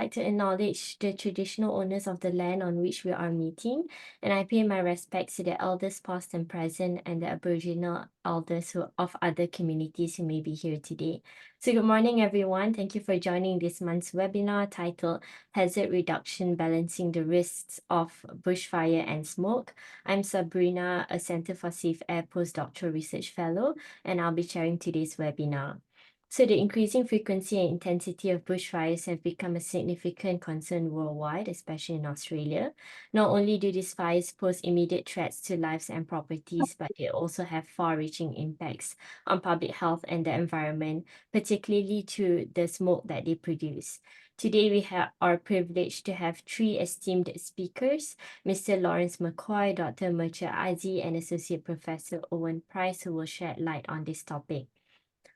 like to acknowledge the traditional owners of the land on which we are meeting, and I pay my respects to the elders past and present and the Aboriginal elders of other communities who may be here today. So good morning, everyone. Thank you for joining this month's webinar titled Hazard Reduction, Balancing the Risks of Bushfire and Smoke. I'm Sabrina, a Centre for Safe Air postdoctoral research fellow, and I'll be chairing today's webinar. So the increasing frequency and intensity of bushfires have become a significant concern worldwide, especially in Australia. Not only do these fires pose immediate threats to lives and properties, but they also have far-reaching impacts on public health and the environment, particularly to the smoke that they produce. Today, we are privileged to have three esteemed speakers, Mr. Laurence McCoy, Dr. Mercha Azi, and Associate Professor Owen Price, who will shed light on this topic.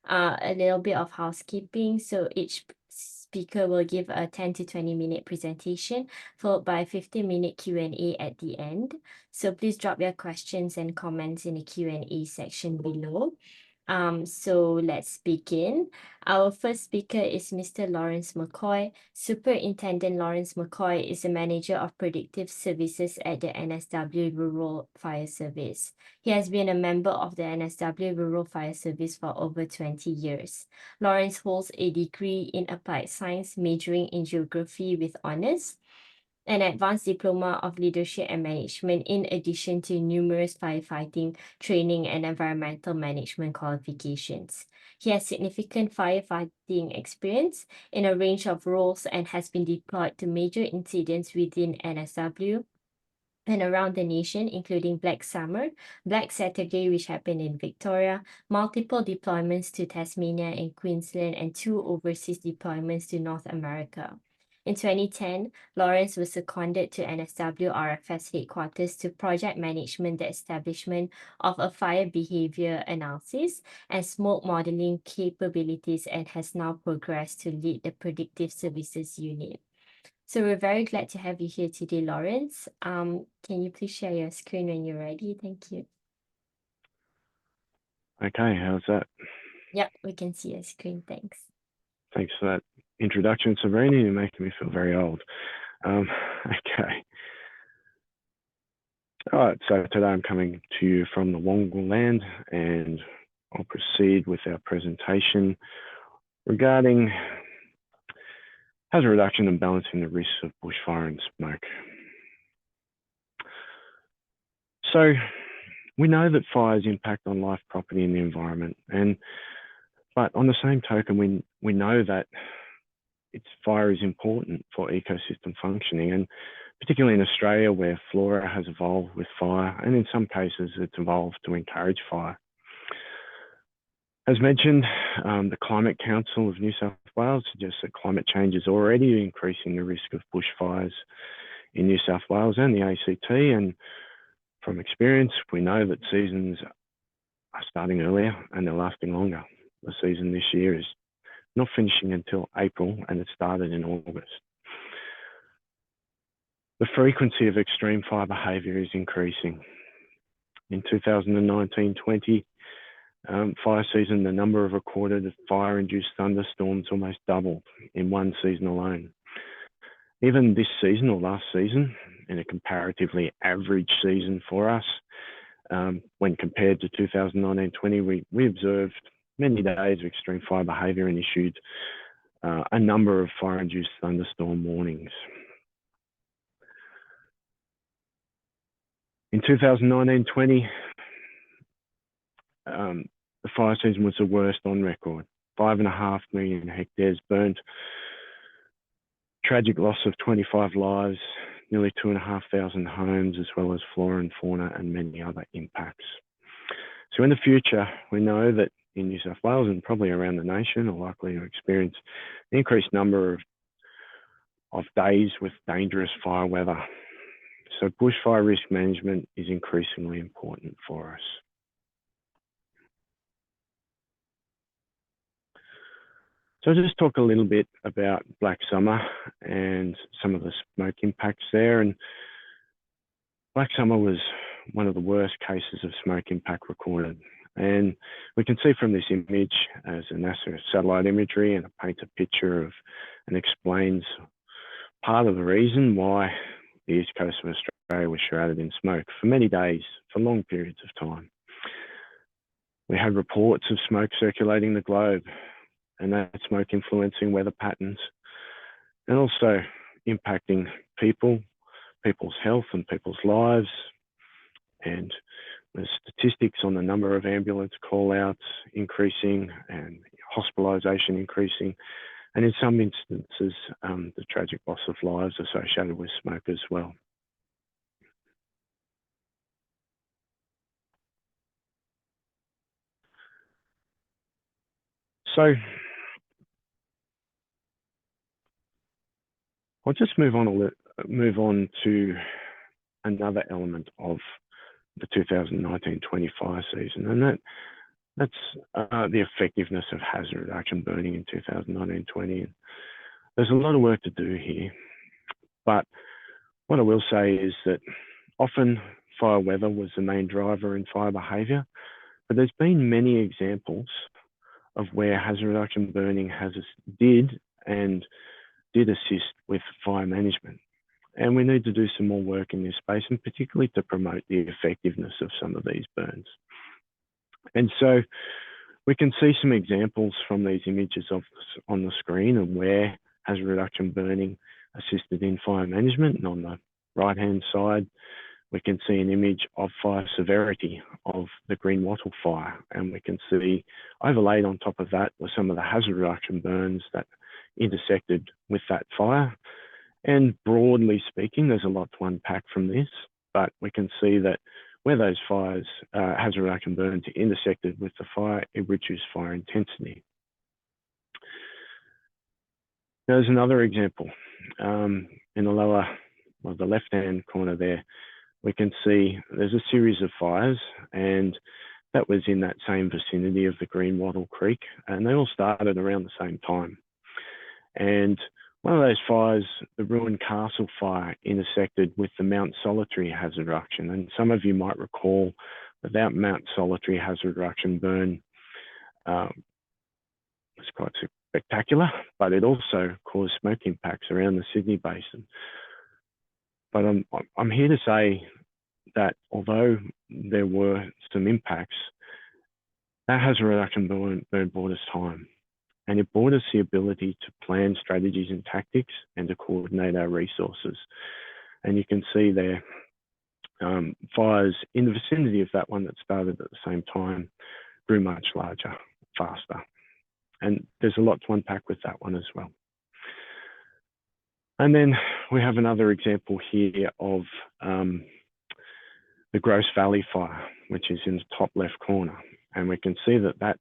A little bit of housekeeping. So each speaker will give a 10 to 20 minute presentation, followed by a 15-minute Q&A at the end. So please drop your questions and comments in the Q&A section below. So let's begin. Our first speaker is Mr. Laurence McCoy. Superintendent Laurence McCoy is the manager of Predictive Services at the NSW Rural Fire Service. He has been a member of the NSW Rural Fire Service for over 20 years. Laurence holds a degree in Applied Science, majoring in Geography with honours, an advanced diploma of leadership and management, in addition to numerous firefighting training and environmental management qualifications. He has significant firefighting experience in a range of roles and has been deployed to major incidents within NSW and around the nation, including Black Summer, Black Saturday, which happened in Victoria, multiple deployments to Tasmania and Queensland, and 2 overseas deployments to North America. In 2010, Laurence was seconded to NSW RFS headquarters to project management the establishment of a fire behavior analysis and smoke modeling capabilities, and has now progressed to lead the Predictive Services unit. So we're very glad to have you here today, Laurence. Can you please share your screen when you're ready? Thank you. Okay, how's that? Yep, we can see your screen. Thanks. Thanks for that introduction, Sabrina. You're making me feel very old. Okay. All right, so today I'm coming to you from the Wollongong land, and I'll proceed with our presentation regarding hazard reduction and balancing the risks of bushfire and smoke. So we know that fires impact on life, property, and the environment, but on the same token, we know that fire is important for ecosystem functioning, and particularly in Australia, where flora has evolved with fire, and in some cases it's evolved to encourage fire. As mentioned, the Climate Council of New South Wales suggests that climate change is already increasing the risk of bushfires in New South Wales and the ACT, and from experience, we know that seasons are starting earlier and they're lasting longer. The season this year is not finishing until April, and it started in August. The frequency of extreme fire behaviour is increasing. In 2019-20 fire season, the number of recorded fire-induced thunderstorms almost doubled in one season alone. Even this season, or last season, in a comparatively average season for us, when compared to 2019-20, we observed many days of extreme fire behaviour and issued a number of fire-induced thunderstorm warnings. In 2019-20, the fire season was the worst on record. 5.5 million hectares burnt, tragic loss of 25 lives, nearly 2,500 homes, as well as flora and fauna and many other impacts. So in the future, we know that in New South Wales and probably around the nation are likely to experience an increased number of days with dangerous fire weather. So bushfire risk management is increasingly important for us. So I'll just talk a little bit about Black Summer and some of the smoke impacts there. And Black Summer was one of the worst cases of smoke impact recorded. And we can see from this image as a NASA satellite imagery, and it paints a picture of and explains part of the reason why the east coast of Australia was shrouded in smoke for many days, for long periods of time. We had reports of smoke circulating the globe, and that smoke influencing weather patterns and also impacting people's health and people's lives. And the statistics on the number of ambulance call-outs increasing and hospitalisation increasing, and in some instances, the tragic loss of lives associated with smoke as well. So I'll just move on to another element of the 2019-20 fire season, and that's the effectiveness of hazard reduction burning in 2019-20. There's a lot of work to do here, but what I will say is that often fire weather was the main driver in fire behaviour, but there's been many examples of where hazard reduction burning did assist with fire management. And we need to do some more work in this space, and particularly to promote the effectiveness of some of these burns. And so we can see some examples from these images on the screen of where hazard reduction burning assisted in fire management. And on the right-hand side, we can see an image of fire severity of the Green Wattle fire. And we can see overlaid on top of that were some of the hazard reduction burns that intersected with that fire. And broadly speaking, there's a lot to unpack from this, but we can see that where those fires, hazard reduction burns intersected with the fire, it reduced fire intensity. There's another example in the left-hand corner there. We can see there's a series of fires, and that was in that same vicinity of the Green Wattle Creek, and they all started around the same time. And one of those fires, the Ruined Castle fire, intersected with the Mount Solitary hazard reduction. And some of you might recall that that Mount Solitary hazard reduction burn was quite spectacular, but it also caused smoke impacts around the Sydney Basin. But I'm here to say that although there were some impacts, that hazard reduction burn bought us time. And it brought us the ability to plan strategies and tactics and to coordinate our resources. And you can see there fires in the vicinity of that one that started at the same time grew much larger, faster. And there's a lot to unpack with that one as well. And then we have another example here of the Gross Valley fire, which is in the top left corner. And we can see that that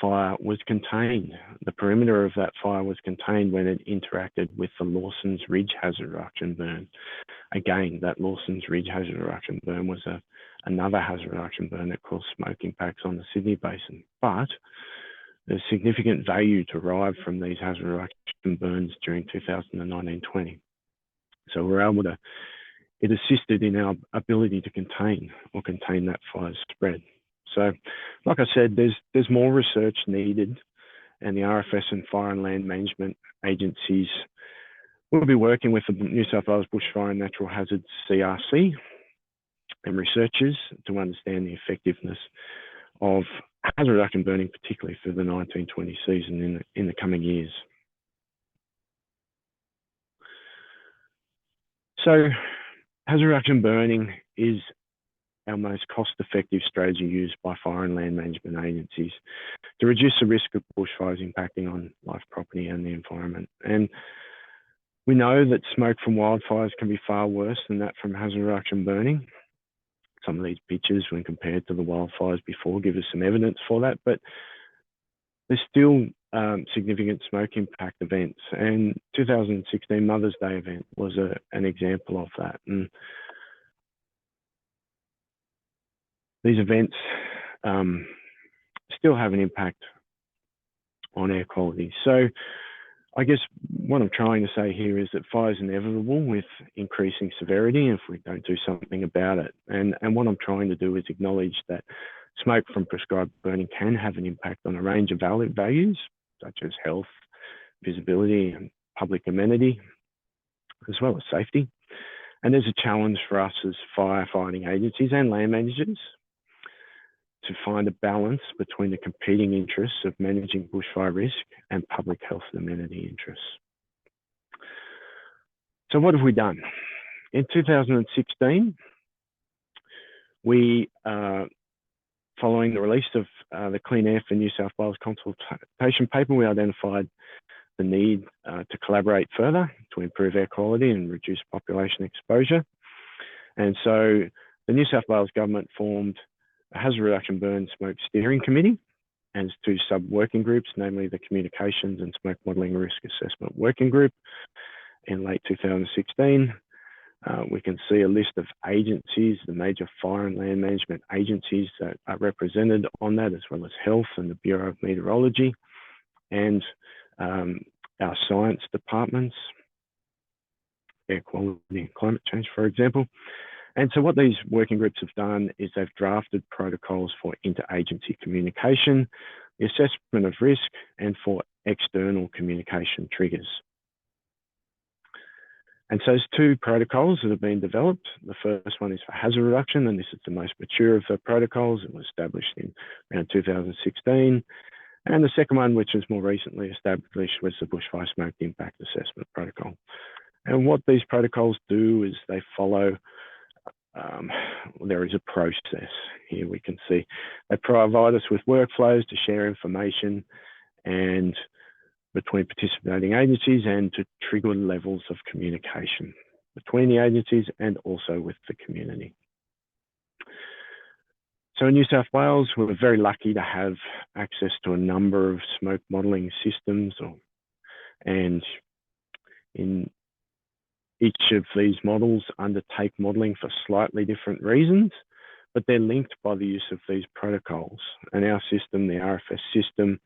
fire was contained. The perimeter of that fire was contained when it interacted with the Lawson's Ridge hazard reduction burn. Again, that Lawson's Ridge hazard reduction burn was another hazard reduction burn that caused smoke impacts on the Sydney Basin. But there's significant value derived from these hazard reduction burns during 2019-20. So we're able to, it assisted in our ability to contain that fire's spread. So, like I said, there's more research needed, and the RFS and Fire and Land Management agencies will be working with the New South Wales Bushfire and Natural Hazards CRC and researchers to understand the effectiveness of hazard reduction burning, particularly for the 19-20 season in the coming years. So, hazard reduction burning is our most cost-effective strategy used by fire and land management agencies to reduce the risk of bushfires impacting on life, property and the environment. And we know that smoke from wildfires can be far worse than that from hazard reduction burning. Some of these pictures, when compared to the wildfires before, give us some evidence for that, but there's still significant smoke impact events. And 2016 Mother's Day event was an example of that. And these events still have an impact on air quality. So I guess what I'm trying to say here is that fire is inevitable with increasing severity if we don't do something about it. And what I'm trying to do is acknowledge that smoke from prescribed burning can have an impact on a range of values, such as health, visibility, and public amenity. as well as safety. And there's a challenge for us as firefighting agencies and land managers to find a balance between the competing interests of managing bushfire risk and public health and amenity interests. So what have we done? In 2016, we, following the release of the Clean Air for New South Wales consultation paper, we identified the need to collaborate further to improve air quality and reduce population exposure. And so the New South Wales government formed a hazard reduction burn smoke steering committee and two sub-working groups, namely the Communications and Smoke Modelling Risk Assessment Working Group. In late 2016, we can see a list of agencies, the major fire and land management agencies that are represented on that, as well as Health and the Bureau of Meteorology, and our science departments, air quality and climate change, for example. And so what these working groups have done is they've drafted protocols for interagency communication, the assessment of risk, and for external communication triggers. And so there's two protocols that have been developed. The first one is for hazard reduction, and this is the most mature of the protocols. It was established in around 2016. And the second one, which was more recently established, was the Bushfire Smoke Impact Assessment Protocol. And what these protocols do is they follow, there is a process here we can see. They provide us with workflows to share information and between participating agencies and to trigger levels of communication between the agencies and also with the community. So in New South Wales, we're very lucky to have access to a number of smoke modelling systems, and in each of these models undertake modelling for slightly different reasons, but they're linked by the use of these protocols. And our system, the RFS system,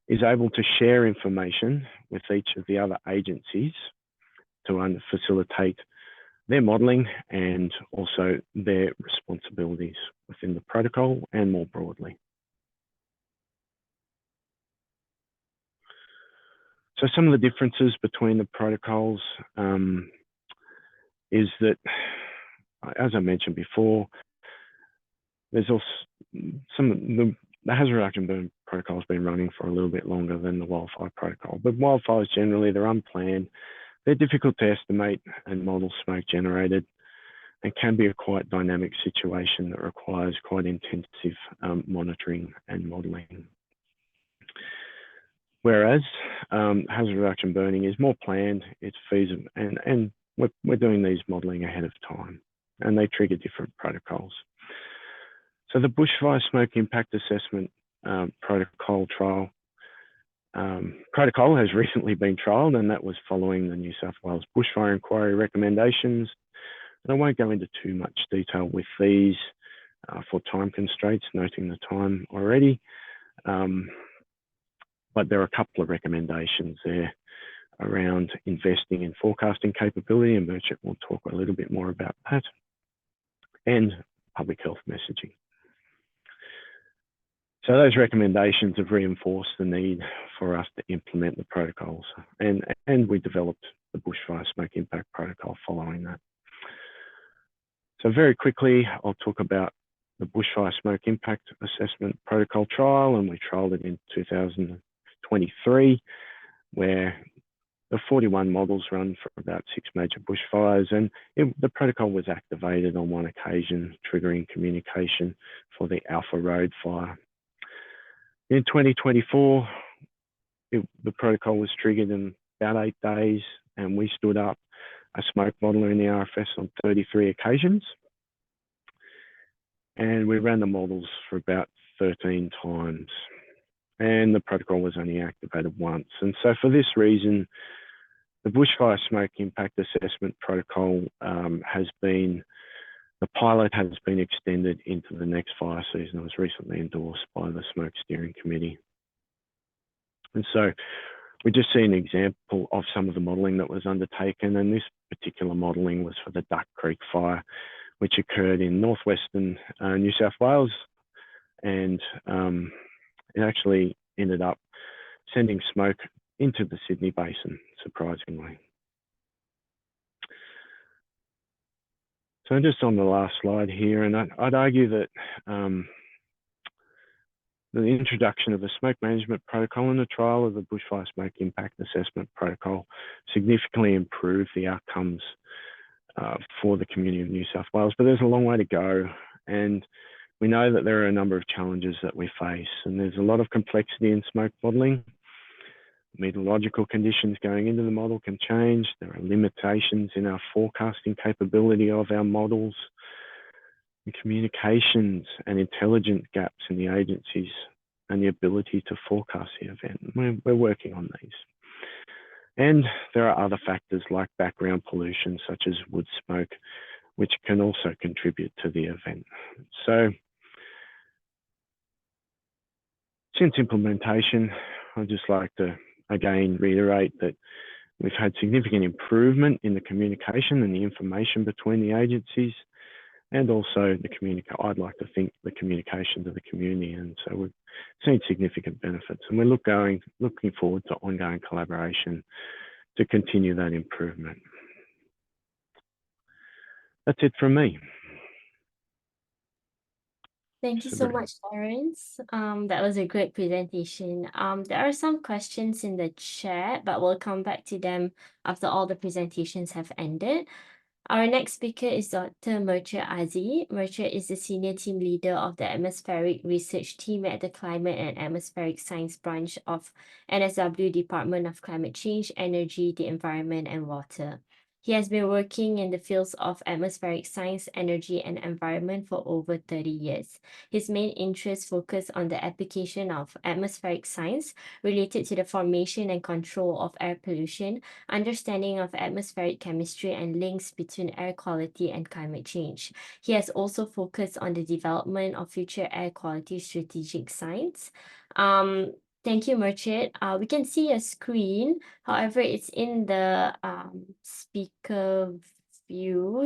is able to share information with each of the other agencies to facilitate their modelling and also their responsibilities within the protocol and more broadly. So some of the differences between the protocols is that, as I mentioned before, there's also the hazard reduction burn protocol has been running for a little bit longer than the wildfire protocol, but wildfires generally, they're unplanned, they're difficult to estimate and model smoke generated, and can be a quite dynamic situation that requires quite intensive monitoring and modelling. Whereas hazard reduction burning is more planned, it's feasible, and we're doing these modelling ahead of time, and they trigger different protocols. So the Bushfire Smoke Impact Assessment protocol has recently been trialled, and that was following the New South Wales Bushfire Inquiry recommendations. And I won't go into too much detail with these for time constraints, noting the time already. But there are a couple of recommendations there around investing in forecasting capability, and Merchant will talk a little bit more about that, and public health messaging. So those recommendations have reinforced the need for us to implement the protocols, and we developed the Bushfire Smoke Impact Protocol following that. So very quickly, I'll talk about the Bushfire Smoke Impact Assessment Protocol trial, and we trialled it in 2023, where the 41 models run for about 6 major bushfires, and the protocol was activated on one occasion, triggering communication for the Alpha Road fire. In 2024, the protocol was triggered in about 8 days, and we stood up a smoke modeler in the RFS on 33 occasions. And we ran the models for about 13 times, and the protocol was only activated once. And so for this reason, the Bushfire Smoke Impact Assessment Protocol the pilot has been extended into the next fire season. It was recently endorsed by the Smoke Steering Committee. And so we just see an example of some of the modelling that was undertaken, and this particular modelling was for the Duck Creek fire, which occurred in northwestern New South Wales, and it actually ended up sending smoke into the Sydney Basin, surprisingly. So just on the last slide here, and I'd argue that the introduction of the smoke management protocol and the trial of the bushfire smoke impact assessment protocol significantly improved the outcomes for the community of New South Wales, but there's a long way to go. And we know that there are a number of challenges that we face, and there's a lot of complexity in smoke modelling. Meteorological conditions going into the model can change. There are limitations in our forecasting capability of our models, and communications and intelligence gaps in the agencies and the ability to forecast the event. We're working on these. And there are other factors like background pollution, such as wood smoke, which can also contribute to the event. So since implementation, I'd just like to again reiterate that we've had significant improvement in the communication and the information between the agencies, and also I'd like to think the communication to the community. And so we've seen significant benefits, and we're looking forward to ongoing collaboration to continue that improvement. That's it from me. Thank you so much, Laurence. That was a great presentation. There are some questions in the chat, but we'll come back to them after all the presentations have ended. Our next speaker is Dr. Murchid Aziz. Murchid is the Senior Team Leader of the Atmospheric Research Team at the Climate and Atmospheric Science Branch of NSW Department of Climate Change, Energy, the Environment and Water. He has been working in the fields of atmospheric science, energy, and environment for over 30 years. His main interests focus on the application of atmospheric science related to the formation and control of air pollution, understanding of atmospheric chemistry, and links between air quality and climate change. He has also focused on the development of future air quality strategic science. Thank you, Murchid. We can see a screen. However, it's in the speaker view.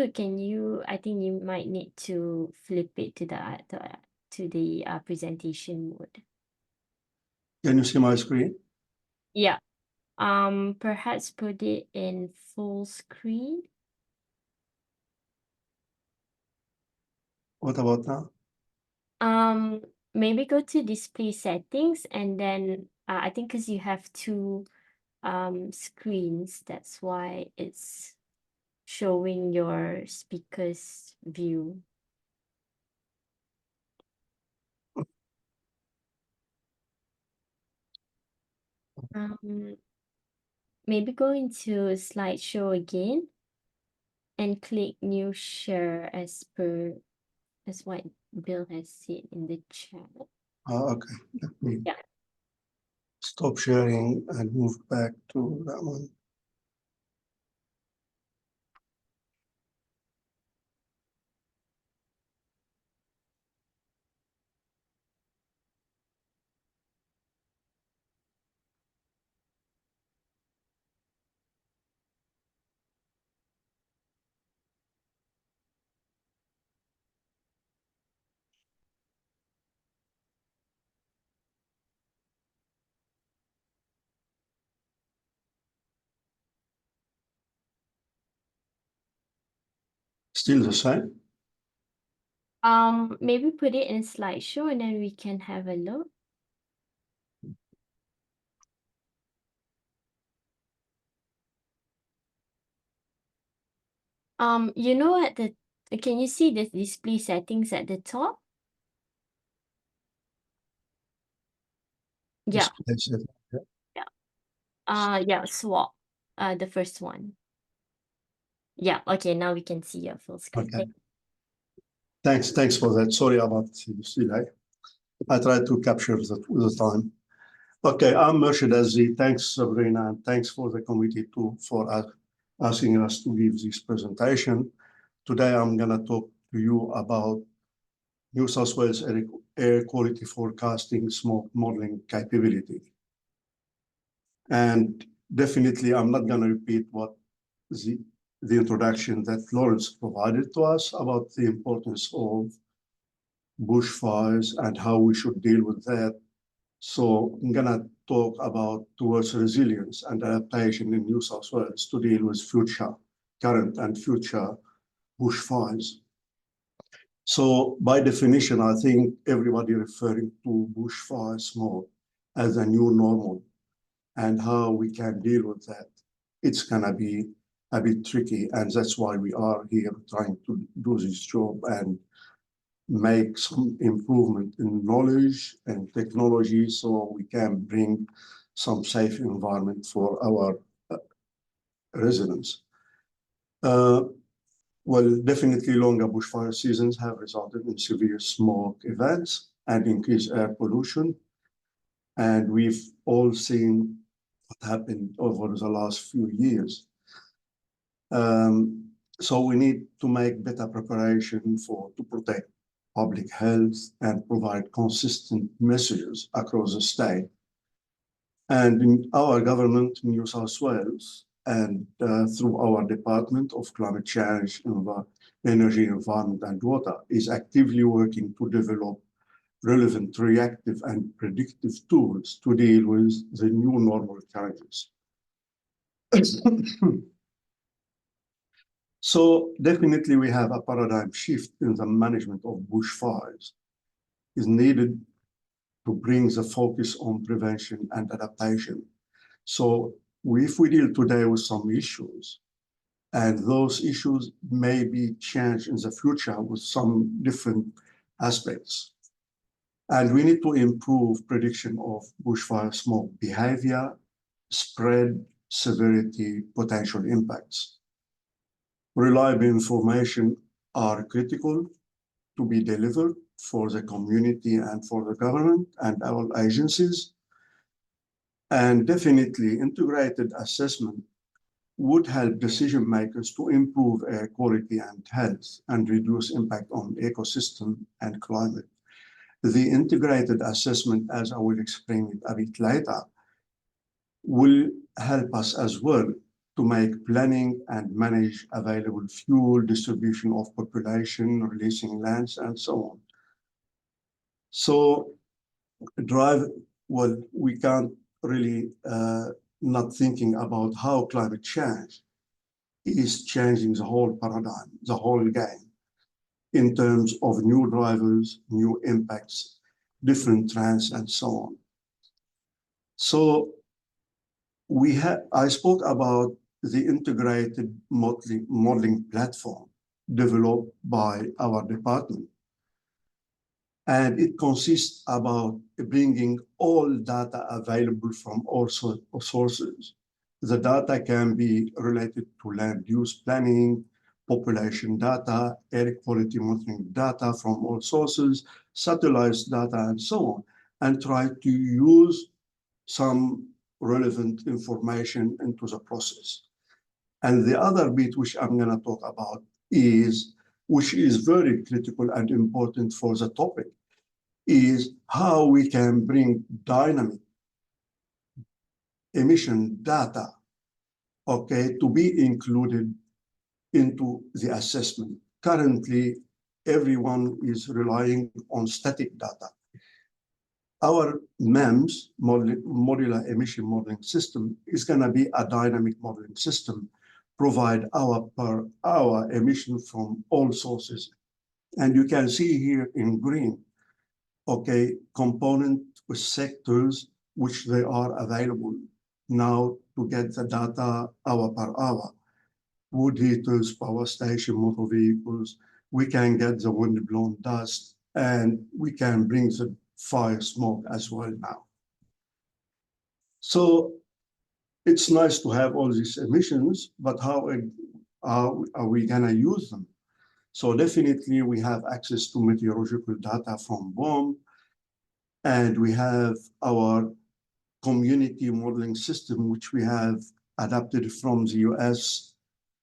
I think you might need to flip it to the presentation mode. Can you see my screen? Yeah. Perhaps put it in full screen. What about now? Maybe go to display settings, and then I think because you have two screens, that's why it's showing your speaker's view. Maybe go into slideshow again and click new share as what Bill has said in the chat. Okay, let me Yeah. stop sharing and move back to that one. Still the same? Maybe put it in slideshow and then we can have a look. You know can you see the display settings at the top? Yeah. Display setting, yeah. Yeah, swap. The first one. Yeah, okay, now we can see your full screen. Okay. Thanks for that. Sorry about this delay. I tried to capture the time. Okay, I'm Murchid Aziz. Thanks, Sabrina, and thanks for the committee for asking us to give this presentation. Today, I'm going to talk to you about New South Wales air quality forecasting smoke modeling capability. And definitely, I'm not going to repeat what the introduction that Laurence provided to us about the importance of bushfires and how we should deal with that. So I'm going to talk about towards resilience and adaptation in New South Wales to deal with current and future bushfires. So by definition, I think everybody referring to bushfire smoke as a new normal and how we can deal with that. It's gonna be a bit tricky, and that's why we are here trying to do this job and make some improvement in knowledge and technology so we can bring some safe environment for our residents. Well, definitely longer bushfire seasons have resulted in severe smoke events and increased air pollution. And we've all seen what happened over the last few years. So we need to make better preparation to protect public health and provide consistent messages across the state. And in our government, New South Wales, and through our Department of Climate Change, Energy, Environment and Water, is actively working to develop relevant reactive and predictive tools to deal with the new normal challenges. So definitely we have a paradigm shift in the management of bushfires is needed to bring the focus on prevention and adaptation. So if we deal today with some issues, and those issues may be changed in the future with some different aspects. And we need to improve prediction of bushfire smoke behavior, spread, severity, potential impacts. Reliable information are critical to be delivered for the community and for the government and our agencies. And definitely integrated assessment would help decision makers to improve air quality and health and reduce impact on ecosystem and climate. The integrated assessment, as I will explain it a bit later, will help us as well to make planning and manage available fuel, distribution of population, releasing lands, and so on. So we can't really not thinking about how climate change is changing the whole paradigm, the whole game, in terms of new drivers, new impacts, different trends, and so on. So I spoke about the integrated modeling platform developed by our department. And it consists about bringing all data available from all sources. The data can be related to land use planning, population data, air quality monitoring data from all sources, satellite data, and so on, and try to use some relevant information into the process. And the other bit which I'm going to talk about which is very critical and important for the topic, is how we can bring dynamic emission data, okay, to be included into the assessment. Currently, everyone is relying on static data. Our MEMS, modular emission modeling system, is going to be a dynamic modeling system, provide hour per hour emission from all sources. And you can see here in green, okay, component sectors which they are available now to get the data hour per hour. Wood heaters, power station, motor vehicles, we can get the wind-blown dust, and we can bring the fire smoke as well now. So it's nice to have all these emissions, but how are we gonna use them? So definitely we have access to meteorological data from BOM, and we have our community modeling system, which we have adapted from the US,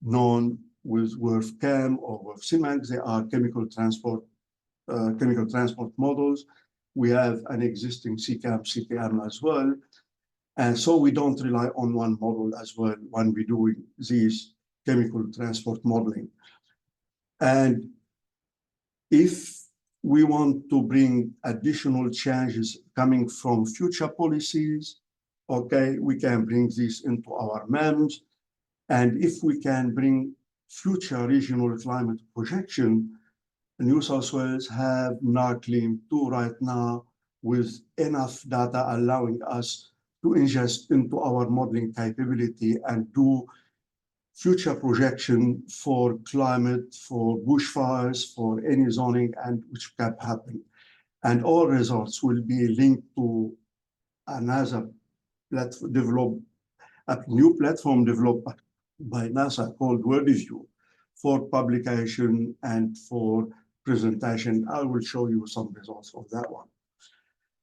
known with WRF-CHEM or WRF-CMAC. They are chemical transport models. We have an existing CCAM, CPM as well. And so we don't rely on one model as well when we're doing these chemical transport modeling. And if we want to bring additional changes coming from future policies, okay, we can bring this into our MEMS. And if we can bring future regional climate projection, New South Wales have now claimed to right now with enough data allowing us to ingest into our modeling capability and do future projection for climate, for bushfires, for any zoning and which can happen. And all results will be linked to another a new platform developed by NASA called WorldView for publication and for presentation. I will show you some results of that one.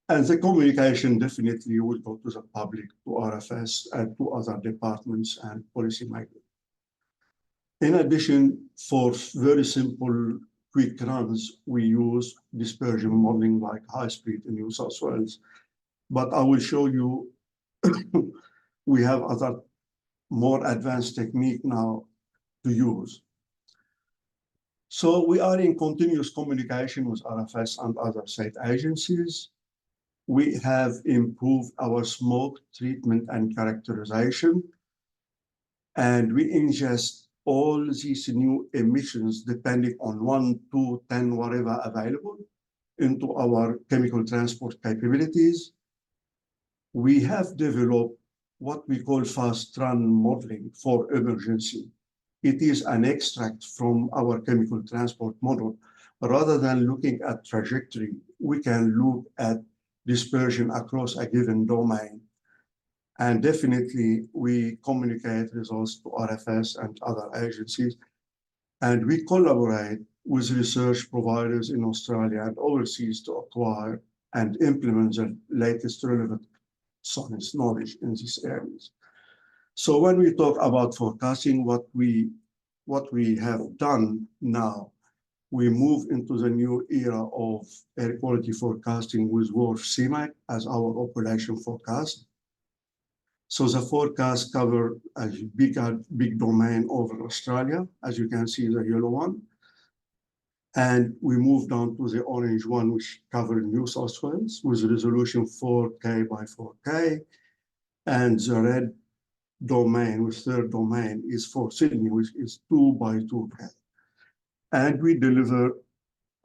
And the communication definitely will go to the public, to RFS, and to other departments and policymakers. In addition, for very simple, quick runs, we use dispersion modeling like high speed in New South Wales. But I will show you, we have other more advanced technique now to use. So we are in continuous communication with RFS and other state agencies. We have improved our smoke treatment and characterization, and we ingest all these new emissions depending on 1, 2, 10, whatever available into our chemical transport capabilities. We have developed what we call fast run modeling for emergency. It is an extract from our chemical transport model. Rather than looking at trajectory, we can look at dispersion across a given domain. And definitely we communicate results to RFS and other agencies. And we collaborate with research providers in Australia and overseas to acquire and implement the latest relevant science knowledge in these areas. So when we talk about forecasting, what we have done now, we move into the new era of air quality forecasting with WRF-CMAC as our population forecast. So the forecast cover a big domain over Australia, as you can see the yellow one. And we moved on to the orange one, which covered New South Wales with resolution 4K by 4K. And the red domain, with third domain, is for Sydney, which is 2 by 2K. And we deliver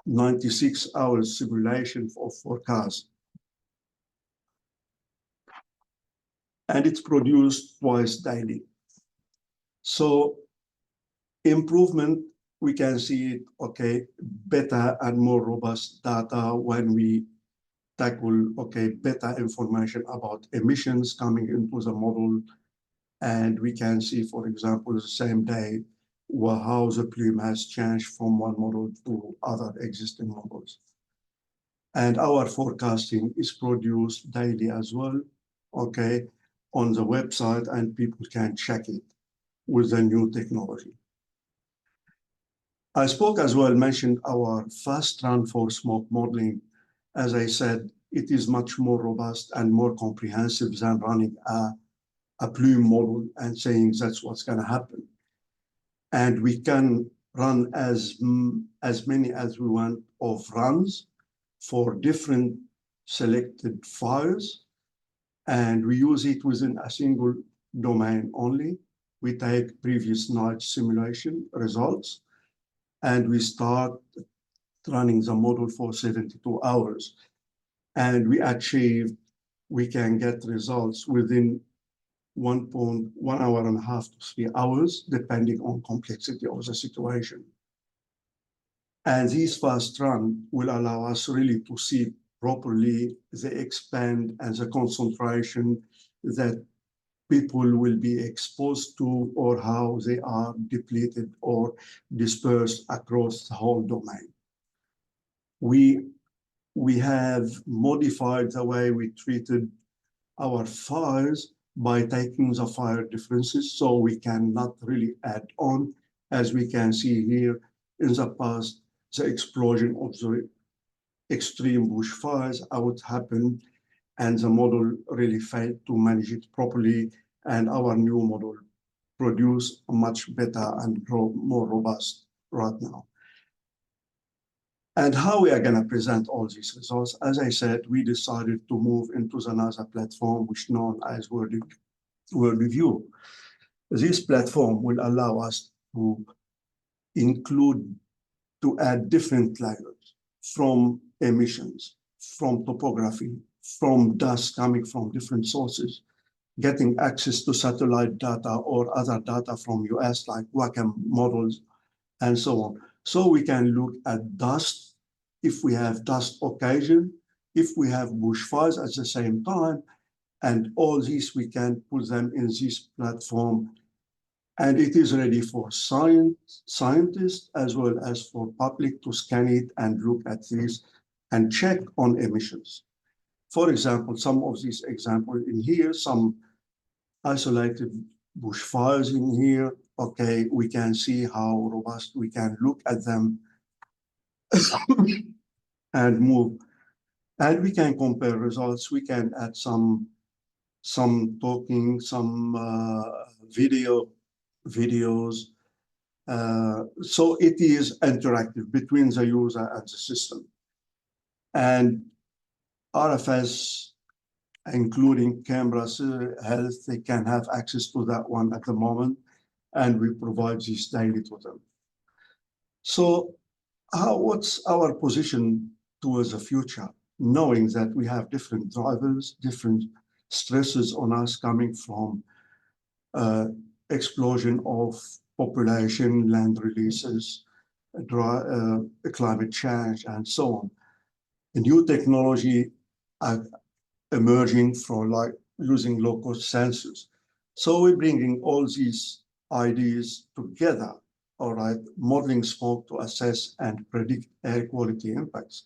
96 hours simulation of forecast. And it's produced twice daily. So improvement, we can see it, okay, better and more robust data when we tackle, okay, better information about emissions coming into the model. And we can see, for example, the same day, how the plume has changed from one model to other existing models. And our forecasting is produced daily as well, okay, on the website, and people can check it with the new technology. I spoke as well, mentioned our fast run for smoke modeling. As I said, it is much more robust and more comprehensive than running a plume model and saying that's what's going to happen. And we can run as many as we want of runs for different selected fires. And we use it within a single domain only. We take previous night simulation results, and we start running the model for 72 hours. And we can get results within 1 hour and a half to 3 hours, depending on complexity of the situation. And this fast run will allow us really to see properly the expand and the concentration that people will be exposed to, or how they are depleted or dispersed across the whole domain. We have modified the way we treated our fires by taking the fire differences, so we cannot really add on. As we can see here, in the past, the explosion of the extreme bushfires out happened, and the model really failed to manage it properly, and our new model produced a much better and more robust right now. And how we are going to present all these results, as I said, we decided to move into the NASA platform, which is known as WorldView. This platform will allow us to include to add different layers from emissions, from topography, from dust coming from different sources, getting access to satellite data or other data from US like WACAM models and so on. So we can look at dust, if we have dust occasion, if we have bushfires at the same time, and all these we can put them in this platform, and it is ready for scientists as well as for public to scan it and look at this and check on emissions. For example, some of these examples in here, some isolated bushfires in here. Okay, we can see how robust we can look at them and move. And we can compare results. We can add some talking, some videos. So it is interactive between the user and the system. And RFS, including cameras, health, they can have access to that one at the moment, and we provide this daily to them. So what's our position towards the future, knowing that we have different drivers, different stresses on us coming from explosion of population, land releases, climate change, and so on. A new technology emerging from like using local sensors. So we're bringing all these ideas together, all right, modeling smoke to assess and predict air quality impacts.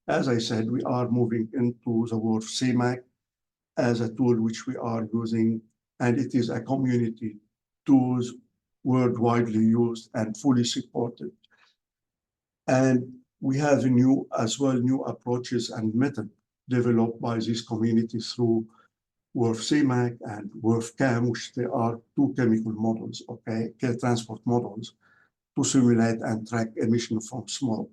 As I said, we are moving into the world of CMAC as a tool which we are using, and it is a community tool worldwide used and fully supported. And we have new approaches and methods developed by this community through WRF CMAC and WRF CAM, which they are two chemical models, okay, care transport models, to simulate and track emission from smoke.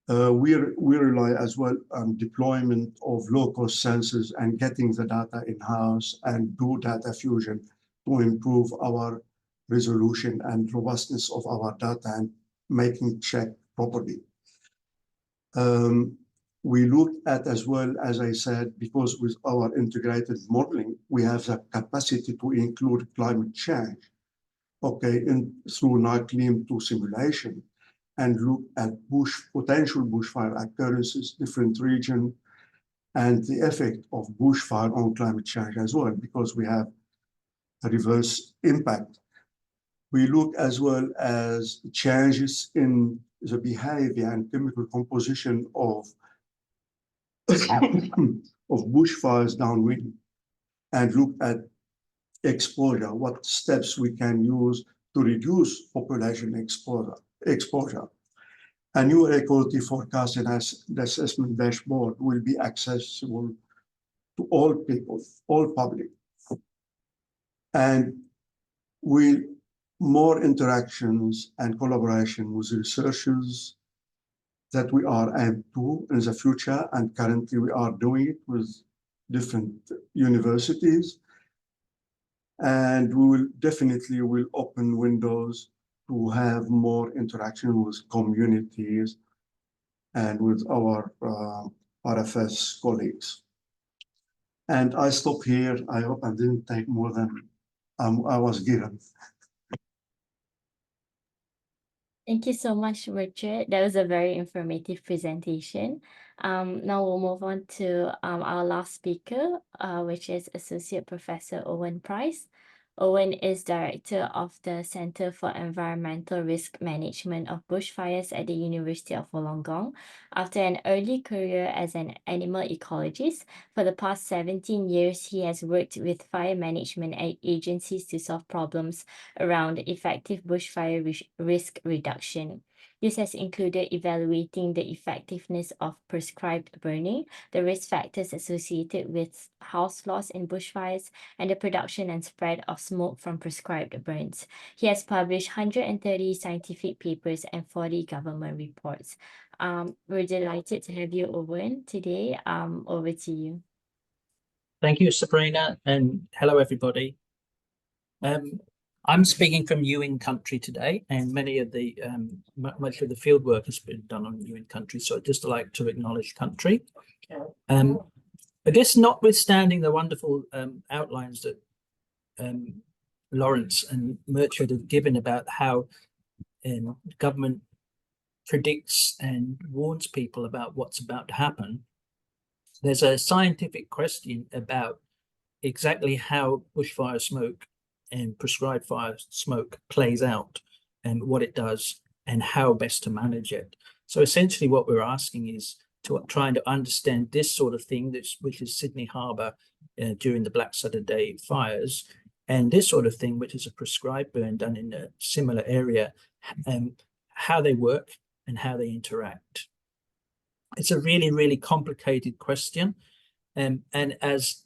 We rely as well on deployment of low-cost sensors and getting the data in-house and do data fusion to improve our resolution and robustness of our data and making check properly. We look at as well, as I said, because with our integrated modeling, we have the capacity to include climate change, okay, through NICLIM to simulation, and look at potential bushfire occurrences, different region, and the effect of bushfire on climate change as well, because we have a reverse impact. We look as well as changes in the behavior and chemical composition of bushfires downwind, and look at exposure, what steps we can use to reduce population exposure. A new air quality forecast and assessment dashboard will be accessible to all people, all public. And more interactions and collaboration with researchers that we are aimed to in the future, and currently we are doing it with different universities. And we will definitely open windows to have more interaction with communities and with our RFS colleagues. And I stop here. I hope I didn't take more than I was given. Thank you so much, Richard. That was a very informative presentation. Now we'll move on to our last speaker, which is Associate Professor Owen Price. Owen is Director of the Center for Environmental Risk Management of Bushfires at the University of Wollongong. After an early career as an animal ecologist, for the past 17 years, he has worked with fire management agencies to solve problems around effective bushfire risk reduction. This has included evaluating the effectiveness of prescribed burning, the risk factors associated with house loss in bushfires, and the production and spread of smoke from prescribed burns. He has published 130 scientific papers and 40 government reports. We're delighted to have you, Owen, today. Over to you. Thank you, Sabrina, and hello, everybody. I'm speaking from UN country today, and many of the much of the field work has been done on UN country. So I'd just like to acknowledge country. I guess notwithstanding the wonderful outlines that Laurence and Murchard have given about how government predicts and warns people about what's about to happen, there's a scientific question about exactly how bushfire smoke and prescribed fire smoke plays out and what it does and how best to manage it. So essentially what we're asking is trying to understand this sort of thing, which is Sydney Harbour during the Black Saturday fires, and this sort of thing, which is a prescribed burn done in a similar area, how they work and how they interact. It's a really, really complicated question. And as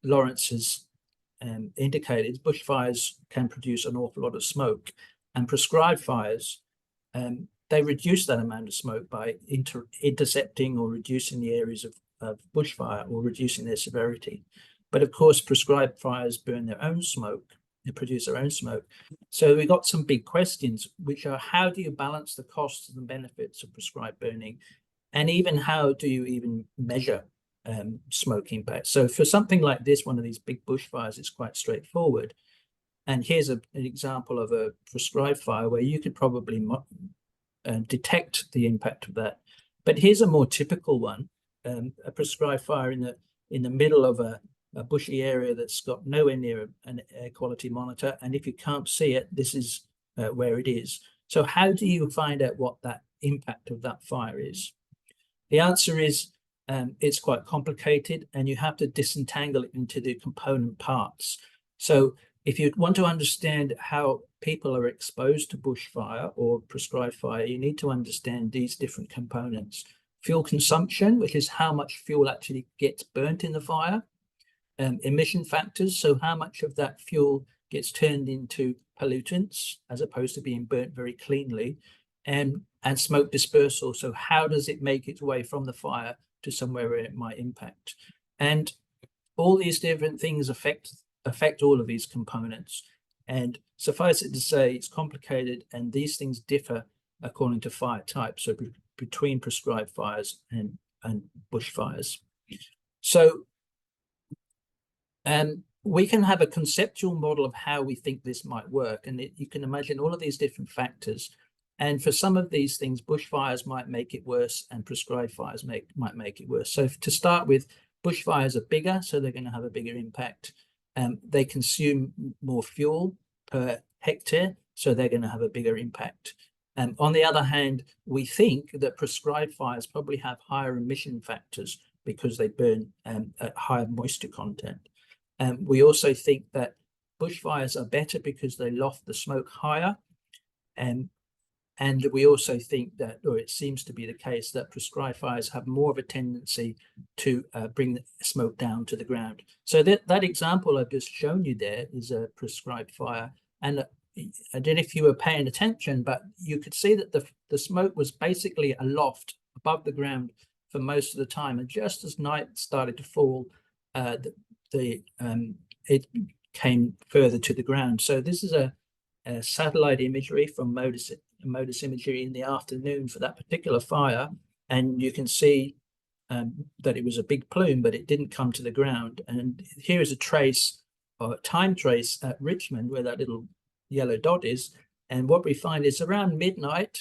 Laurence has indicated, bushfires can produce an awful lot of smoke, and prescribed fires, they reduce that amount of smoke by intercepting or reducing the areas of bushfire or reducing their severity. But of course, prescribed fires burn their own smoke, they produce their own smoke. So we've got some big questions, which are how do you balance the costs and benefits of prescribed burning? And even how do you even measure smoke impact? So for something like this, one of these big bushfires, it's quite straightforward. And here's an example of a prescribed fire where you could probably detect the impact of that. But here's a more typical one, a prescribed fire in the middle of a bushy area that's got nowhere near an air quality monitor. And if you can't see it, this is where it is. So how do you find out what that impact of that fire is? The answer is it's quite complicated, and you have to disentangle it into the component parts. So if you want to understand how people are exposed to bushfire or prescribed fire, you need to understand these different components. Fuel consumption, which is how much fuel actually gets burnt in the fire. Emission factors, so how much of that fuel gets turned into pollutants as opposed to being burnt very cleanly. And smoke dispersal, so how does it make its way from the fire to somewhere where it might impact? And all these different things affect all of these components. And suffice it to say, it's complicated, and these things differ according to fire type, so between prescribed fires and bushfires. So we can have a conceptual model of how we think this might work, and you can imagine all of these different factors. And for some of these things, bushfires might make it worse and prescribed fires might make it worse. So to start with, bushfires are bigger, so they're going to have a bigger impact. They consume more fuel per hectare, so they're going to have a bigger impact. On the other hand, we think that prescribed fires probably have higher emission factors because they burn at higher moisture content. We also think that bushfires are better because they loft the smoke higher. And we also think that, or it seems to be the case, that prescribed fires have more of a tendency to bring the smoke down to the ground. So that example I've just shown you there is a prescribed fire. And I don't know if you were paying attention, but you could see that the smoke was basically aloft above the ground for most of the time. And just as night started to fall, it came further to the ground. So this is a satellite imagery from MODIS imagery in the afternoon for that particular fire, and you can see that it was a big plume, but it didn't come to the ground. And here is a trace, or a time trace at Richmond, where that little yellow dot is. And what we find is around midnight,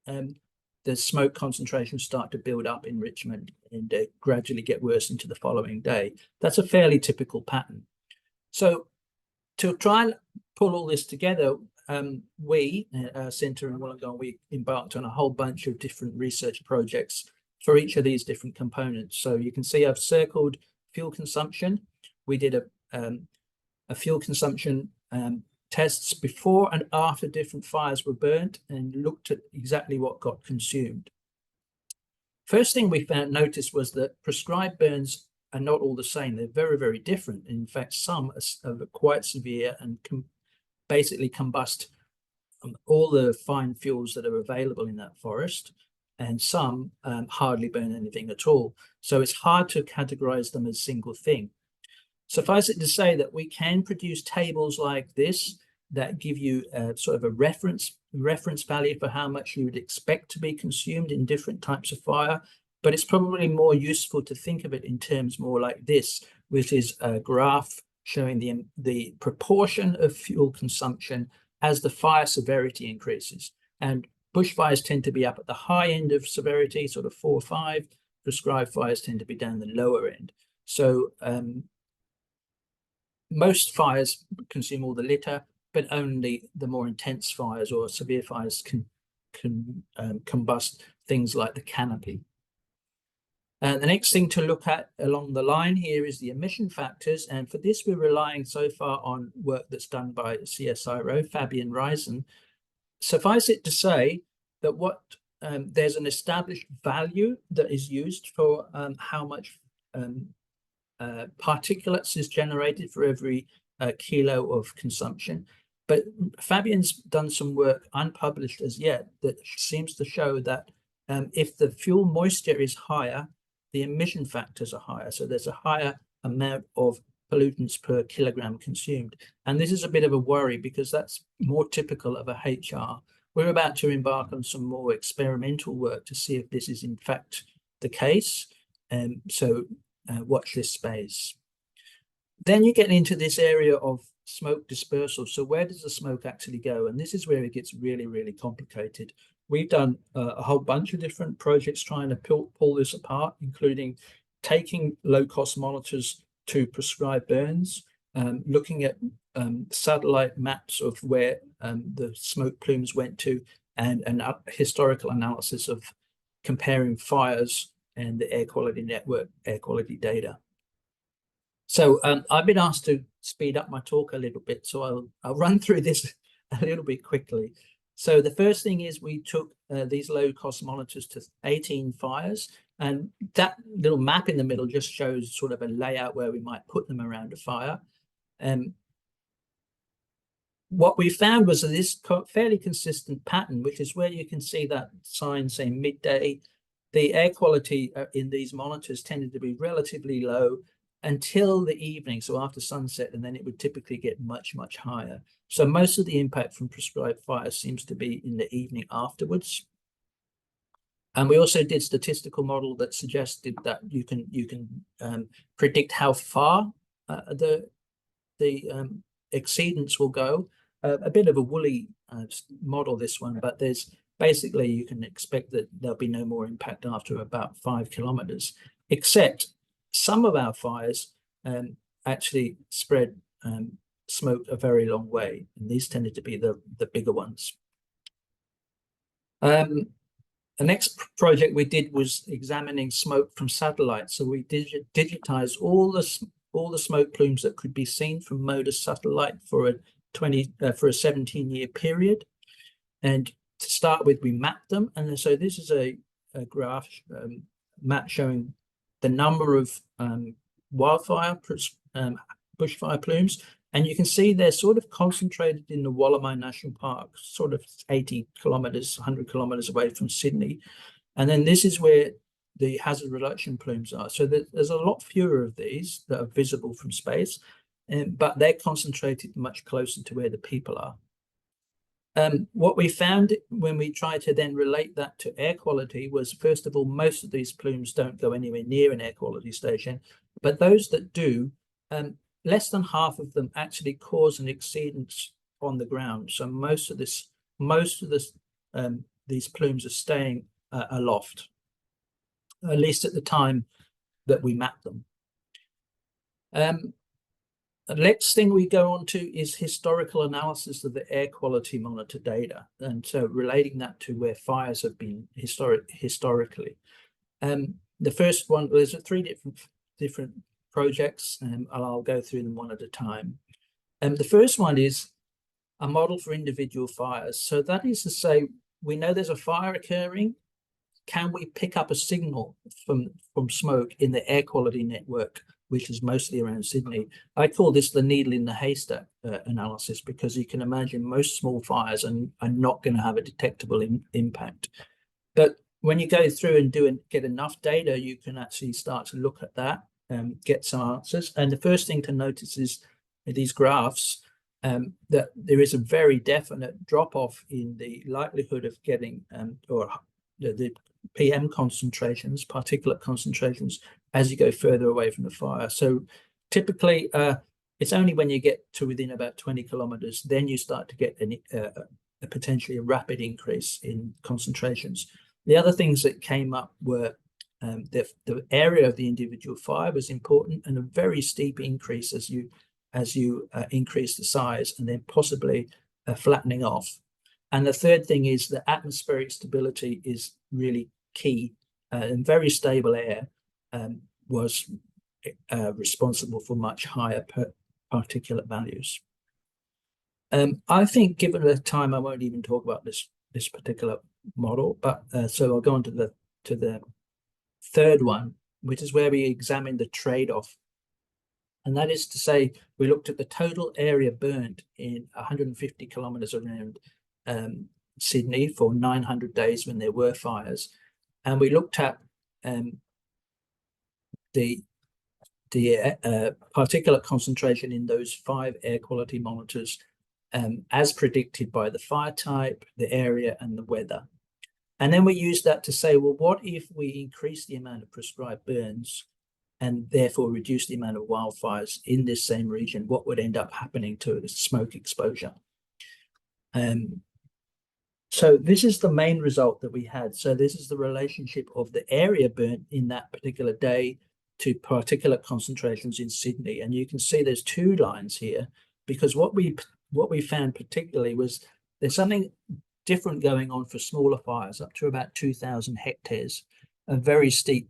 the smoke concentrations start to build up in Richmond and gradually get worse into the following day. That's a fairly typical pattern. So to try and pull all this together, we at our centre in Wollongong, we embarked on a whole bunch of different research projects for each of these different components. So you can see I've circled fuel consumption. We did a fuel consumption tests before and after different fires were burnt and looked at exactly what got consumed. First thing we noticed was that prescribed burns are not all the same. They're very, very different. In fact, some are quite severe and basically combust all the fine fuels that are available in that forest, and some hardly burn anything at all. So it's hard to categorize them as a single thing. Suffice it to say that we can produce tables like this that give you sort of a reference value for how much you would expect to be consumed in different types of fire. But it's probably more useful to think of it in terms more like this, which is a graph showing the proportion of fuel consumption as the fire severity increases. And bushfires tend to be up at the high end of severity, sort of 4 or 5. Prescribed fires tend to be down the lower end. So most fires consume all the litter, but only the more intense fires or severe fires can combust things like the canopy. And the next thing to look at along the line here is the emission factors. And for this, we're relying so far on work that's done by CSIRO, Fabian Reisen. Suffice it to say that there's an established value that is used for how much particulates is generated for every kilo of consumption. But Fabian's done some work unpublished as yet that seems to show that if the fuel moisture is higher, the emission factors are higher. So there's a higher amount of pollutants per kilogram consumed. And this is a bit of a worry because that's more typical of a HR. We're about to embark on some more experimental work to see if this is in fact the case. So watch this space. Then you get into this area of smoke dispersal. So where does the smoke actually go? And this is where it gets really, really complicated. We've done a whole bunch of different projects trying to pull this apart, including taking low-cost monitors to prescribed burns, looking at satellite maps of where the smoke plumes went to, and an historical analysis of comparing fires and the air quality network, air quality data. So I've been asked to speed up my talk a little bit, so I'll run through this a little bit quickly. So the first thing is we took these low-cost monitors to 18 fires, and that little map in the middle just shows sort of a layout where we might put them around a fire. What we found was this fairly consistent pattern, which is where you can see that sign saying midday. The air quality in these monitors tended to be relatively low until the evening, so after sunset, and then it would typically get much, much higher. So most of the impact from prescribed fires seems to be in the evening afterwards. And we also did statistical model that suggested that you can predict how far the exceedance will go. A bit of a woolly model, this one, but there's basically you can expect that there'll be no more impact after about 5 kilometers, except some of our fires actually spread smoke a very long way, and these tended to be the bigger ones. The next project we did was examining smoke from satellites. So we digitized all the smoke plumes that could be seen from MODIS satellite for a 17-year period. And to start with, we mapped them, and so this is a graph map showing the number of bushfire plumes, and you can see they're sort of concentrated in the Wollongong National Park, sort of 80 kilometers, 100 kilometers away from Sydney. And then this is where the hazard reduction plumes are. So there's a lot fewer of these that are visible from space, but they're concentrated much closer to where the people are. What we found when we tried to then relate that to air quality was, first of all, most of these plumes don't go anywhere near an air quality station, but those that do, less than half of them actually cause an exceedance on the ground. So most of these plumes are staying aloft, at least at the time that we map them. The next thing we go on to is historical analysis of the air quality monitor data, and so relating that to where fires have been historically. The first one, there's 3 different projects, and I'll go through them one at a time. The first one is a model for individual fires. So that is to say, we know there's a fire occurring. Can we pick up a signal from smoke in the air quality network, which is mostly around Sydney? I call this the needle in the haystack analysis, because you can imagine most small fires are not going to have a detectable impact. But when you go through and get enough data, you can actually start to look at that. get some answers. And the first thing to notice is these graphs that there is a very definite drop-off in the likelihood of getting or the PM concentrations, particulate concentrations, as you go further away from the fire. So typically, it's only when you get to within about 20 kilometers, then you start to get a potentially a rapid increase in concentrations. The other things that came up were the area of the individual fire was important, and a very steep increase as you increase the size, and then possibly flattening off. And the third thing is that atmospheric stability is really key, and very stable air was responsible for much higher particulate values. I think, given the time, I won't even talk about this particular model, but so I'll go on to the third one, which is where we examine the trade-off. And that is to say, we looked at the total area burnt in 150 kilometers around Sydney for 900 days when there were fires. And we looked at the particulate concentration in those 5 air quality monitors as predicted by the fire type, the area, and the weather. And then we used that to say, well, what if we increase the amount of prescribed burns and therefore reduce the amount of wildfires in this same region? What would end up happening to the smoke exposure? So this is the main result that we had. So this is the relationship of the area burnt in that particular day to particulate concentrations in Sydney. And you can see there's 2 lines here, because what we found particularly was there's something different going on for smaller fires up to about 2,000 hectares, a very steep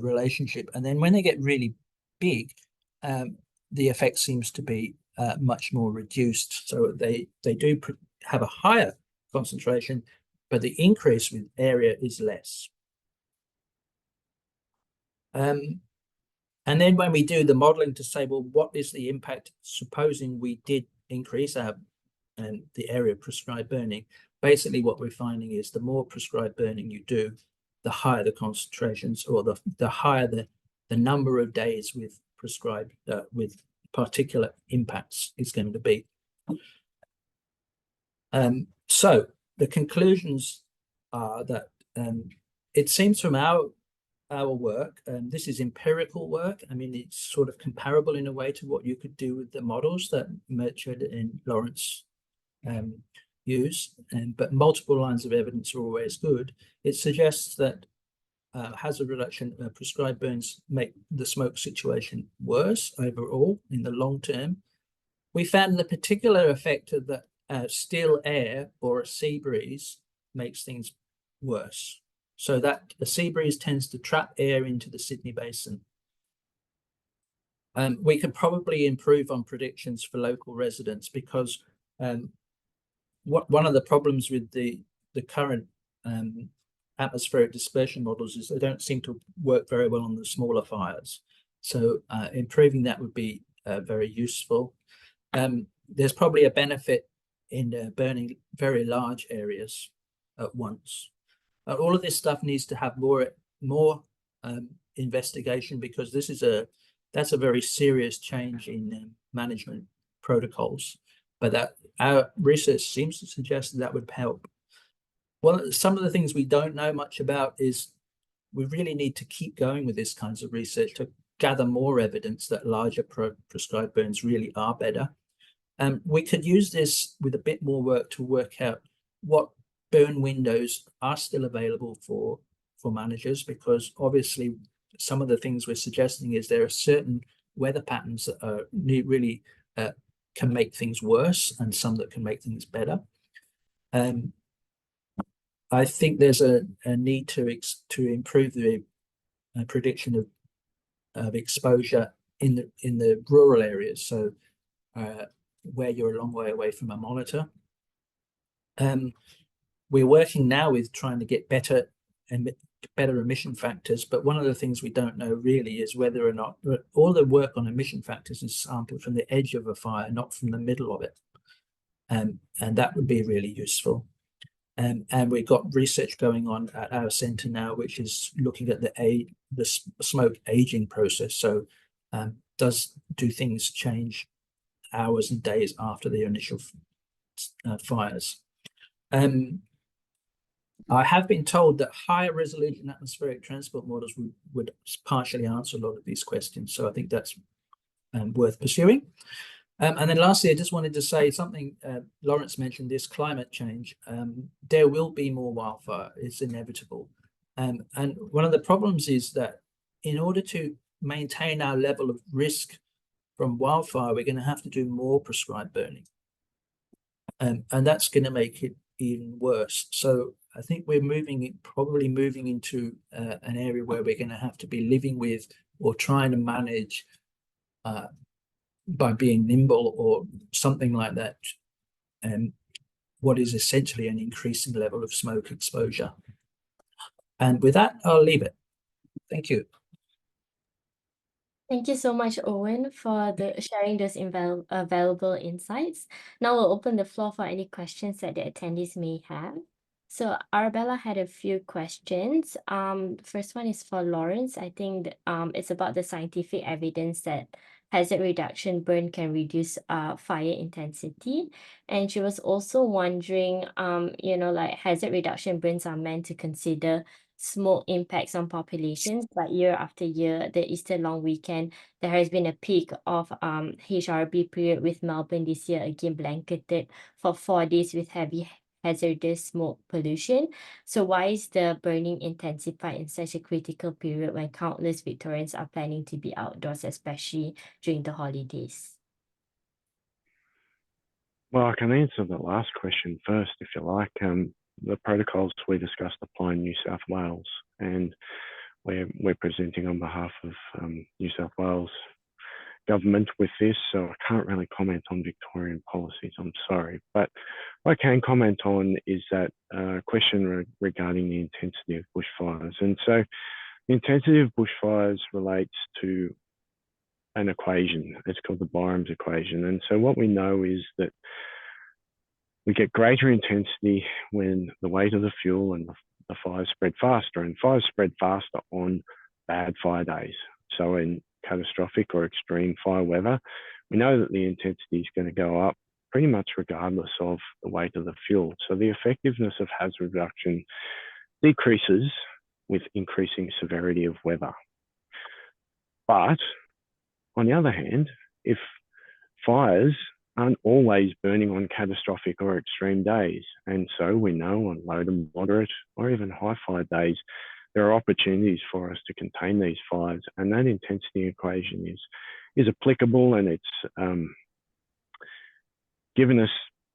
relationship. And then when they get really big, the effect seems to be much more reduced. So they do have a higher concentration, but the increase with area is less. And then when we do the modeling to say, well, what is the impact, supposing we did increase our the area of prescribed burning? Basically, what we're finding is the more prescribed burning you do, the higher the concentrations, or the higher the number of days with prescribed with particulate impacts is going to be. So the conclusions are that it seems from our work, this is empirical work. I mean, it's sort of comparable in a way to what you could do with the models that Merchant and Laurence use, but multiple lines of evidence are always good. It suggests that hazard reduction prescribed burns make the smoke situation worse overall in the long term. We found the particular effect of the still air or a sea breeze makes things worse. So that a sea breeze tends to trap air into the Sydney Basin. We could probably improve on predictions for local residents, because one of the problems with the current atmospheric dispersion models is they don't seem to work very well on the smaller fires. So improving that would be very useful. There's probably a benefit in burning very large areas at once. All of this stuff needs to have more investigation, because that's a very serious change in management protocols. But that our research seems to suggest that would help. Well, some of the things we don't know much about is we really need to keep going with this kinds of research to gather more evidence that larger prescribed burns really are better. We could use this with a bit more work to work out what burn windows are still available for managers, because obviously some of the things we're suggesting is there are certain weather patterns that are really can make things worse, and some that can make things better. I think there's a need to improve the prediction of exposure in the rural areas, so where you're a long way away from a monitor. We're working now with trying to get better emission factors, but one of the things we don't know really is whether or not all the work on emission factors is sampled from the edge of a fire, not from the middle of it, and that would be really useful. And we've got research going on at our centre now, which is looking at the smoke aging process. So do things change hours and days after the initial fires? I have been told that higher resolution atmospheric transport models would partially answer a lot of these questions. So I think that's worth pursuing. And then lastly, I just wanted to say something, Laurence mentioned this climate change. There will be more wildfire, it's inevitable. And one of the problems is that in order to maintain our level of risk from wildfire, we're going to have to do more prescribed burning. And that's going to make it even worse. So I think we're probably moving into an area where we're going to have to be living with or trying to manage by being nimble or something like that, what is essentially an increasing level of smoke exposure. And with that, I'll leave it. Thank you. Thank you so much, Owen, for sharing those valuable insights. Now we'll open the floor for any questions that the attendees may have. So Arabella had a few questions. First one is for Laurence. I think it's about the scientific evidence that hazard reduction burn can reduce fire intensity. And she was also wondering, like hazard reduction burns are meant to consider smoke impacts on populations, but year after year, the Easter long weekend, there has been a peak of HRB period with Melbourne this year again blanketed for 4 days with heavy hazardous smoke pollution. So why is the burning intensified in such a critical period when countless Victorians are planning to be outdoors, especially during the holidays? Well, I can answer the last question first, if you like. The protocols we discussed apply in New South Wales, and we're presenting on behalf of New South Wales government with this, so I can't really comment on Victorian policies, I'm sorry. But what I can comment on is that question regarding the intensity of bushfires. And so the intensity of bushfires relates to an equation. It's called the Byram's equation. And so what we know is that we get greater intensity when the weight of the fuel and the fires spread faster, and fires spread faster on bad fire days. So in catastrophic or extreme fire weather, we know that the intensity is going to go up pretty much regardless of the weight of the fuel. So the effectiveness of hazard reduction decreases with increasing severity of weather. But on the other hand, if fires aren't always burning on catastrophic or extreme days, and so we know on low to moderate or even high fire days, there are opportunities for us to contain these fires, and that intensity equation is applicable, and it's given us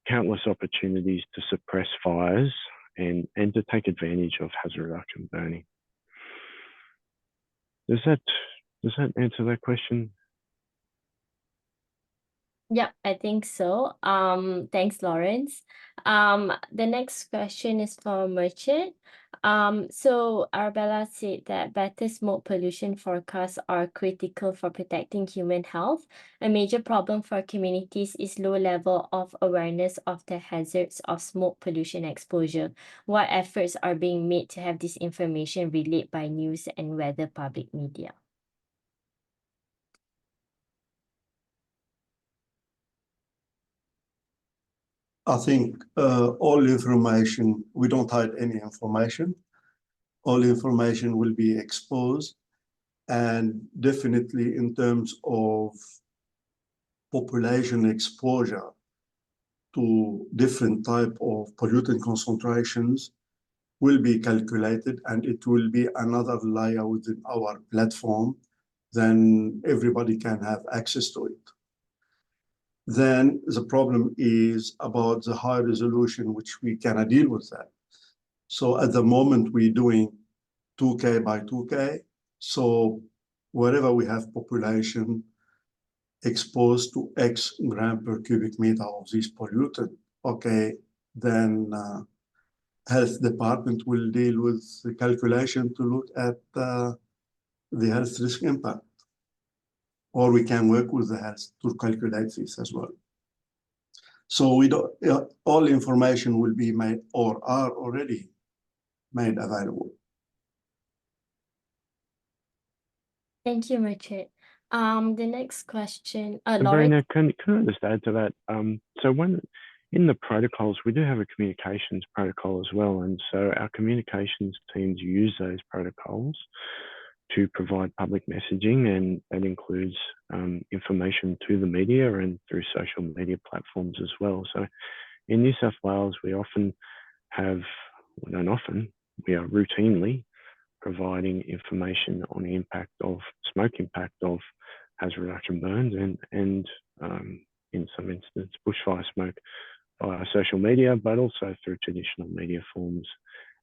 countless opportunities to suppress fires and to take advantage of hazard reduction burning. Does that answer that question? Yeah, I think so. Thanks, Laurence. The next question is for Merchant. So Arabella said that better smoke pollution forecasts are critical for protecting human health. A major problem for communities is low level of awareness of the hazards of smoke pollution exposure. What efforts are being made to have this information relayed by news and weather public media? I think all information, we don't hide any information. All information will be exposed, and definitely in terms of population exposure to different type of pollutant concentrations will be calculated, and it will be another layer within our platform, then everybody can have access to it. Then the problem is about the high resolution, which we cannot deal with that. So at the moment, we're doing 2K by 2K. So wherever we have population exposed to X gram per cubic meter of this pollutant, okay, then health department will deal with the calculation to look at the health risk impact. Or we can work with the health to calculate this as well. So we don't, all information will be made or are already made available. Thank you, Richard. The next question, Laurence. Sabrina, can I just add to that? So when in the protocols, we do have a communications protocol as well. And so our communications teams use those protocols to provide public messaging, and that includes information to the media and through social media platforms as well. So in New South Wales, we often have, well, not often, we are routinely providing information on the impact of smoke impact of hazard reduction burns and in some instances bushfire smoke via social media, but also through traditional media forms.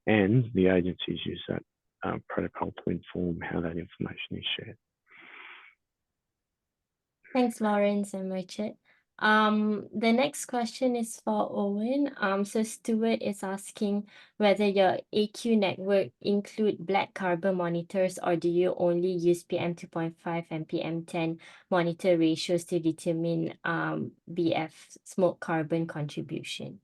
And the agencies use that protocol to inform how that information is shared. Thanks, Laurence and Richard. The next question is for Owen. So Stuart is asking whether your AQ network include black carbon monitors, or do you only use PM 2.5 and PM 10 monitor ratios to determine BF smoke carbon contribution?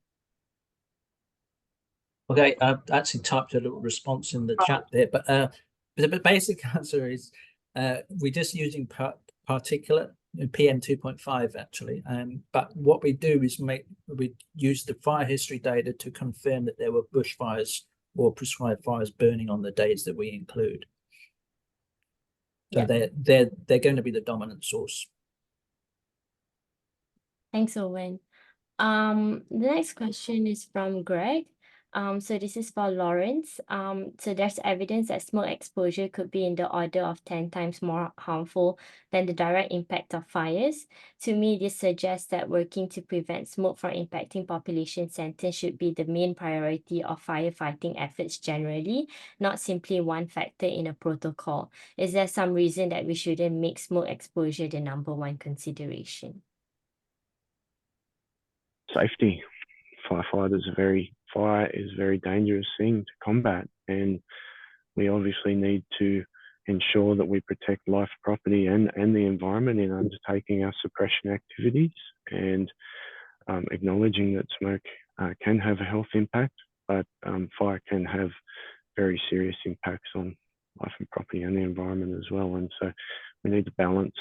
Okay, I've actually typed a little response in the chat there, but the basic answer is we're just using particulate PM 2.5 actually. But what we do is we use the fire history data to confirm that there were bushfires or prescribed fires burning on the days that we include. So they're going to be the dominant source. Thanks, Owen. The next question is from Greg. So this is for Laurence. So there's evidence that smoke exposure could be in the order of 10 times more harmful than the direct impact of fires. To me, this suggests that working to prevent smoke from impacting population centers should be the main priority of firefighting efforts generally, not simply one factor in a protocol. Is there some reason that we shouldn't make smoke exposure the #1 consideration? Safety. Fire is a very dangerous thing to combat, and we obviously need to ensure that we protect life, property, and the environment in undertaking our suppression activities, and acknowledging that smoke can have a health impact, but fire can have very serious impacts on life and property and the environment as well. And so we need to balance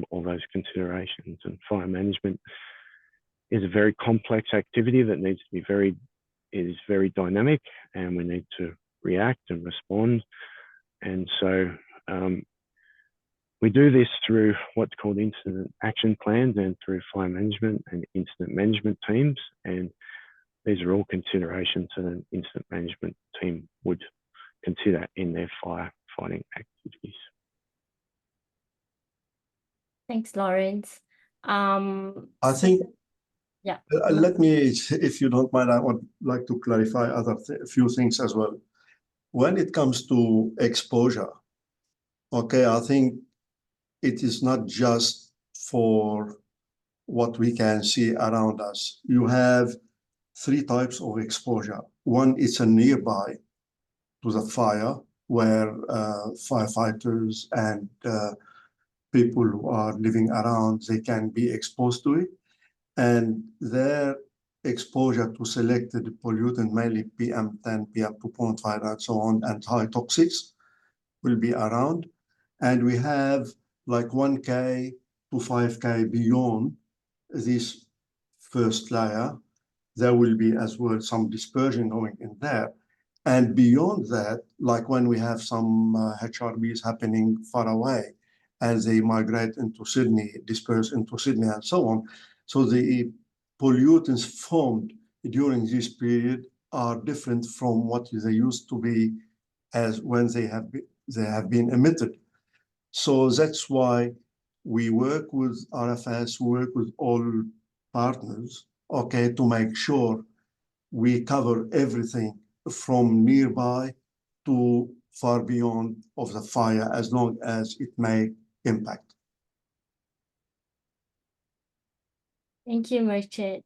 all those considerations, and fire management is a very complex activity that needs to be is very dynamic, and we need to react and respond. And so we do this through what's called incident action plans and through fire management and incident management teams. And these are all considerations that an incident management team would consider in their firefighting activities. Thanks, Laurence. I think, yeah. Let me, if you don't mind, I would like to clarify a few things as well. When it comes to exposure, okay, I think it is not just for what we can see around us. You have 3 types of exposure. One is a nearby to the fire, where firefighters and people who are living around, they can be exposed to it. And their exposure to selected pollutant, mainly PM10, PM2.5, and so on, and high toxics will be around. And we have like 1K to 5K beyond this first layer. There will be as well some dispersion going in there. And beyond that, like when we have some HRBs happening far away, as they migrate into Sydney, disperse into Sydney, and so on. So the pollutants formed during this period are different from what they used to be as when they have been emitted. So that's why we work with RFS, work with all partners, okay, to make sure we cover everything from nearby to far beyond of the fire, as long as it may impact. Thank you, Merchant.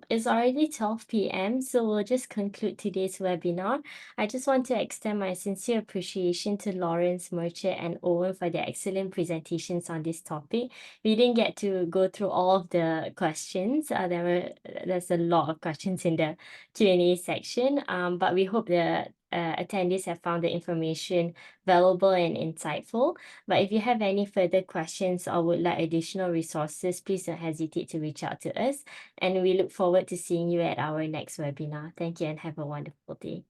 It's already 12 p.m., so we'll just conclude today's webinar. I just want to extend my sincere appreciation to Laurence, Merchant, and Owen for their excellent presentations on this topic. We didn't get to go through all of the questions. There's a lot of questions in the Q&A section, but we hope the attendees have found the information valuable and insightful. But if you have any further questions or would like additional resources, please don't hesitate to reach out to us. And we look forward to seeing you at our next webinar. Thank you and have a wonderful day.